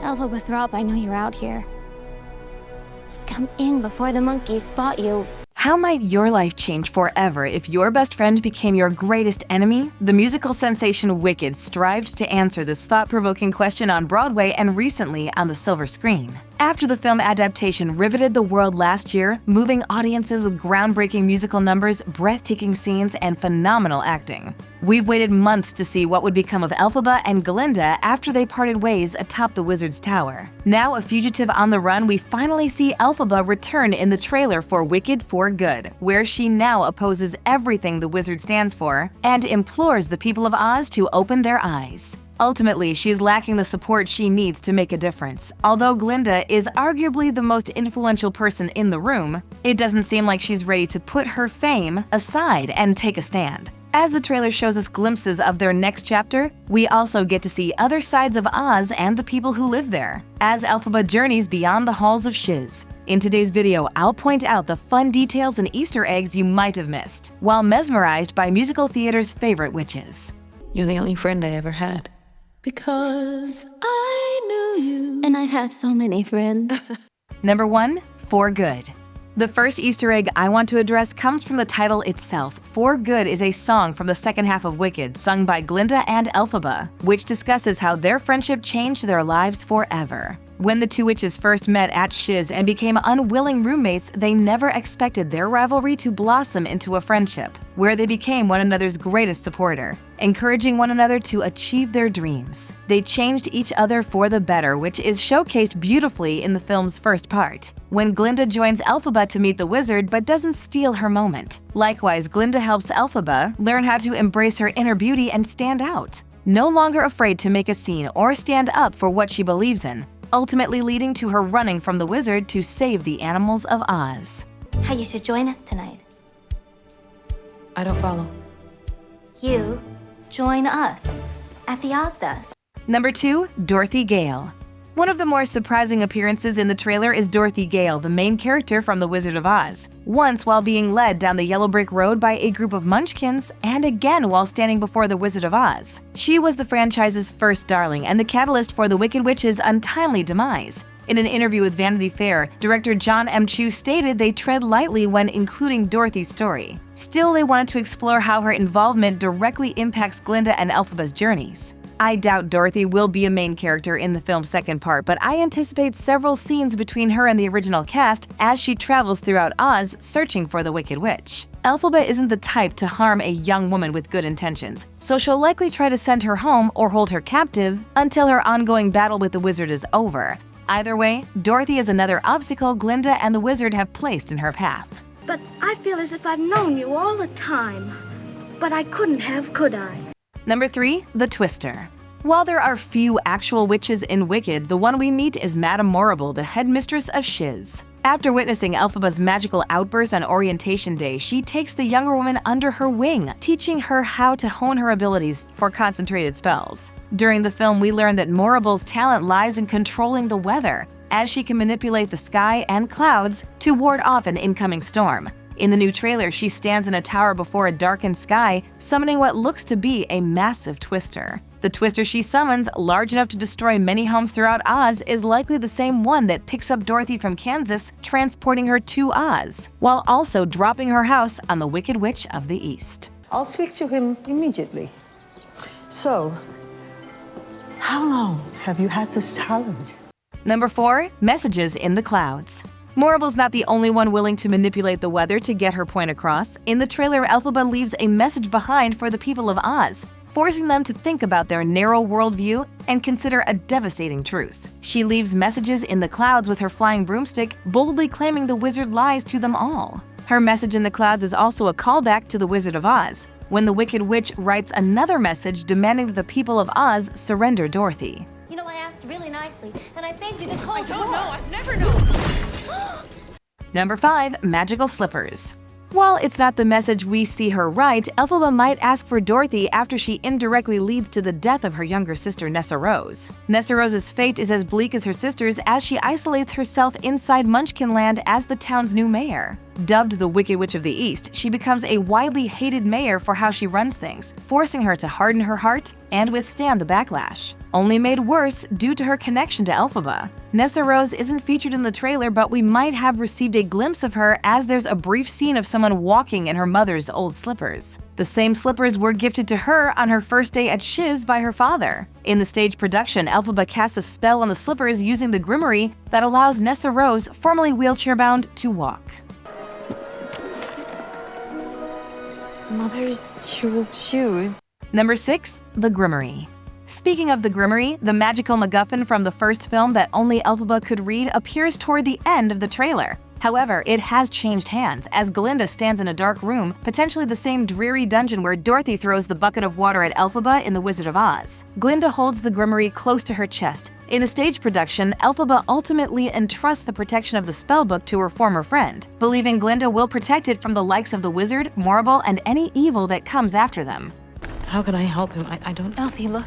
Elphaba Throp, I know you're out here. Just come in before the monkeys spot you. How might your life change forever if your best friend became your greatest enemy? The musical sensation Wicked strived to answer this thought-provoking question on Broadway and recently on the silver screen. After the film adaptation riveted the world last year, moving audiences with groundbreaking musical numbers, breathtaking scenes, and phenomenal acting. We've waited months to see what would become of Elphaba and Glinda after they parted ways atop the wizard's tower. Now a fugitive on the run, we finally see Elphaba return in the trailer for Wicked for Good, where she now opposes everything the wizard stands for and implores the people of Oz to open their eyes. Ultimately, she's lacking the support she needs to make a difference. Although Glinda is arguably the most influential person in the room, it doesn't seem like she's ready to put her fame aside and take a stand. As the trailer shows us glimpses of their next chapter, we also get to see other sides of Oz and the people who live there, as Elphaba journeys beyond the halls of Shiz. In today's video, I'll point out the fun details and Easter eggs you might have missed, while mesmerized by musical theater's favorite witches. You're the only friend I ever had. Because I knew you. And I've had so many friends. Number 1. For Good. The first Easter egg I want to address comes from the title itself. For Good is a song from the second half of Wicked, sung by Glinda and Elphaba, which discusses how their friendship changed their lives forever. When the two witches first met at Shiz and became unwilling roommates, they never expected their rivalry to blossom into a friendship, where they became one another's greatest supporter, encouraging one another to achieve their dreams. They changed each other for the better, which is showcased beautifully in the film's first part, when Glinda joins Elphaba to meet the wizard but doesn't steal her moment. Likewise, Glinda helps Elphaba learn how to embrace her inner beauty and stand out, no longer afraid to make a scene or stand up for what she believes in, ultimately leading to her running from the wizard to save the animals of Oz. How you should join us tonight. I don't follow. You join us at the Ozdas. Number 2. Dorothy Gale. One of the more surprising appearances in the trailer is Dorothy Gale, the main character from The Wizard of Oz. Once while being led down the yellow brick road by a group of munchkins, and again while standing before the Wizard of Oz. She was the franchise's first darling and the catalyst for the Wicked Witch's untimely demise. In an interview with Vanity Fair, director John M. Chu stated they tread lightly when including Dorothy's story. Still, they wanted to explore how her involvement directly impacts Glinda and Elphaba's journeys. I doubt Dorothy will be a main character in the film's second part, but I anticipate several scenes between her and the original cast as she travels throughout Oz searching for the Wicked Witch. Elphaba isn't the type to harm a young woman with good intentions, so she'll likely try to send her home or hold her captive until her ongoing battle with the wizard is over. Either way, Dorothy is another obstacle Glinda and the wizard have placed in her path. But I feel as if I've known you all the time. But I couldn't have, could I? Number 3. The Twister. While there are few actual witches in Wicked, the one we meet is Madame Morrible, the headmistress of Shiz. After witnessing Elphaba's magical outburst on Orientation Day, she takes the younger woman under her wing, teaching her how to hone her abilities for concentrated spells. During the film, we learn that Morrible's talent lies in controlling the weather, as she can manipulate the sky and clouds to ward off an incoming storm. In the new trailer, she stands in a tower before a darkened sky, summoning what looks to be a massive twister. The twister she summons, large enough to destroy many homes throughout Oz, is likely the same one that picks up Dorothy from Kansas, transporting her to Oz, while also dropping her house on the Wicked Witch of the East. I'll speak to him immediately. So, how long have you had this talent? Number 4. Messages in the Clouds. Morrible's not the only one willing to manipulate the weather to get her point across. In the trailer, Elphaba leaves a message behind for the people of Oz, forcing them to think about their narrow worldview and consider a devastating truth. She leaves messages in the clouds with her flying broomstick, boldly claiming the wizard lies to them all. Her message in the clouds is also a callback to the Wizard of Oz, when the Wicked Witch writes another message demanding that the people of Oz surrender Dorothy. You know, I asked really nicely, and I saved you this whole I don't know. I've never known. Number 5. Magical Slippers. While it's not the message we see her write, Elphaba might ask for Dorothy after she indirectly leads to the death of her younger sister Nessa Rose. Nessa Rose's fate is as bleak as her sister's as she isolates herself inside Munchkinland as the town's new mayor. Dubbed the Wicked Witch of the East, she becomes a widely hated mayor for how she runs things, forcing her to harden her heart and withstand the backlash. Only made worse due to her connection to Elphaba. Nessarose isn't featured in the trailer, but we might have received a glimpse of her as there's a brief scene of someone walking in her mother's old slippers. The same slippers were gifted to her on her first day at Shiz by her father. In the stage production, Elphaba casts a spell on the slippers using the grimoire that allows Nessarose, formerly wheelchair-bound, to walk. Mother's jeweled shoes. Number 6. The Grimoire. Speaking of the grimoire, the magical MacGuffin from the first film that only Elphaba could read appears toward the end of the trailer. However, it has changed hands as Glinda stands in a dark room, potentially the same dreary dungeon where Dorothy throws the bucket of water at Elphaba in The Wizard of Oz. Glinda holds the grimoire close to her chest. In the stage production, Elphaba ultimately entrusts the protection of the spellbook to her former friend, believing Glinda will protect it from the likes of the wizard, Morrible, and any evil that comes after them. How can I help him? I don't... Elfie, look.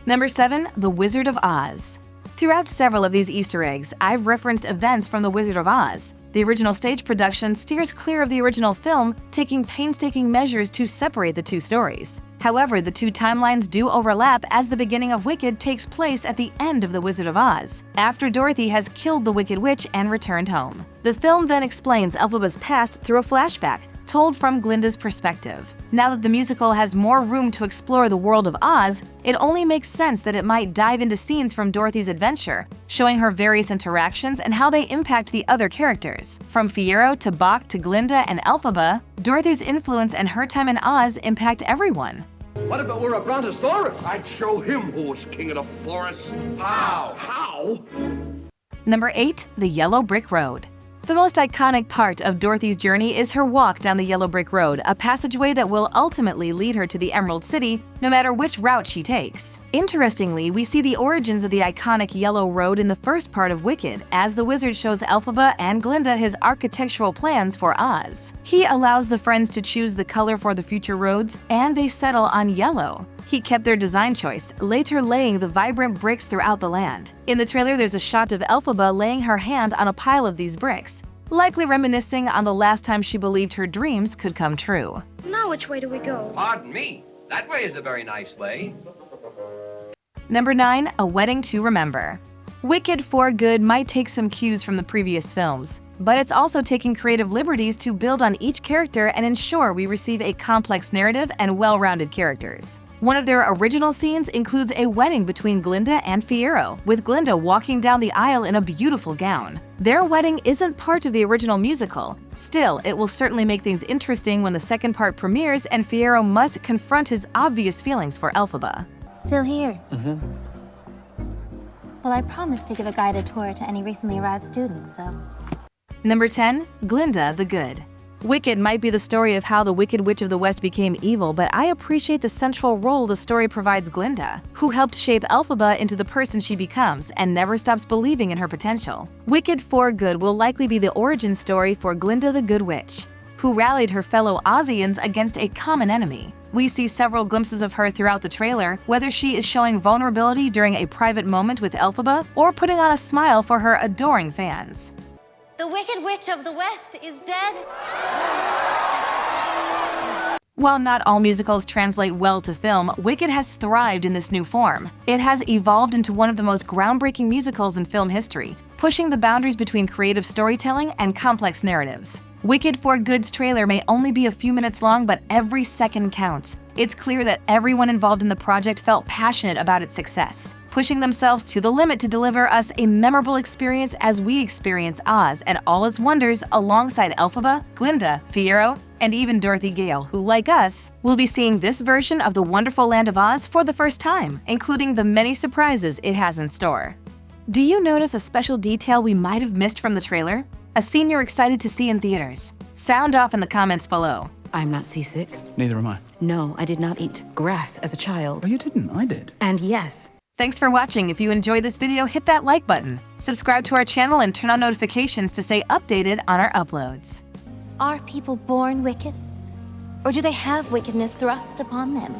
Number 7. The Wizard of Oz. Throughout several of these Easter eggs, I've referenced events from The Wizard of Oz. The original stage production steers clear of the original film, taking painstaking measures to separate the two stories. However, the two timelines do overlap as the beginning of Wicked takes place at the end of The Wizard of Oz, after Dorothy has killed the Wicked Witch and returned home. The film then explains Elphaba's past through a flashback, told from Glinda's perspective. Now that the musical has more room to explore the world of Oz, it only makes sense that it might dive into scenes from Dorothy's adventure, showing her various interactions and how they impact the other characters. From Fiyero to Bok to Glinda and Elphaba, Dorothy's influence and her time in Oz impact everyone. What if it were a brontosaurus? I'd show him who was king of the forest. How? How? Number 8. The Yellow Brick Road. The most iconic part of Dorothy's journey is her walk down the Yellow Brick Road, a passageway that will ultimately lead her to the Emerald City, no matter which route she takes. Interestingly, we see the origins of the iconic Yellow Road in the first part of Wicked, as the wizard shows Elphaba and Glinda his architectural plans for Oz. He allows the friends to choose the color for the future roads, and they settle on yellow. He kept their design choice, later laying the vibrant bricks throughout the land. In the trailer, there's a shot of Elphaba laying her hand on a pile of these bricks, likely reminiscing on the last time she believed her dreams could come true. Now which way do we go? Pardon me. That way is a very nice way. Number 9. A Wedding to Remember. Wicked for Good might take some cues from the previous films, but it's also taking creative liberties to build on each character and ensure we receive a complex narrative and well-rounded characters. One of their original scenes includes a wedding between Glinda and Fiyero, with Glinda walking down the aisle in a beautiful gown. Their wedding isn't part of the original musical. Still, it will certainly make things interesting when the second part premieres and Fiyero must confront his obvious feelings for Elphaba. Still here? Well, I promised to give a guided tour to any recently arrived students, so... Number 10. Glinda the Good. Wicked might be the story of how the Wicked Witch of the West became evil, but I appreciate the central role the story provides Glinda, who helped shape Elphaba into the person she becomes and never stops believing in her potential. Wicked for Good will likely be the origin story for Glinda the Good Witch, who rallied her fellow Ozians against a common enemy. We see several glimpses of her throughout the trailer, whether she is showing vulnerability during a private moment with Elphaba or putting on a smile for her adoring fans. The Wicked Witch of the West is dead. While not all musicals translate well to film, Wicked has thrived in this new form. It has evolved into one of the most groundbreaking musicals in film history, pushing the boundaries between creative storytelling and complex narratives. Wicked for Good's trailer may only be a few minutes long, but every second counts. It's clear that everyone involved in the project felt passionate about its success, pushing themselves to the limit to deliver us a memorable experience as we experience Oz and all its wonders alongside Elphaba, Glinda, Fiyero, and even Dorothy Gale, who, like us, will be seeing this version of the wonderful land of Oz for the first time, including the many surprises it has in store. Do you notice a special detail we might have missed from the trailer? A scene you're excited to see in theaters? Sound off in the comments below. I'm not seasick. Neither am I. No, I did not eat grass as a child. Oh, you didn't? I did. And yes. Thanks for watching. If you enjoyed this video, hit that like button. Subscribe to our channel and turn on notifications to stay updated on our uploads. Are people born wicked? Or do they have wickedness thrust upon them?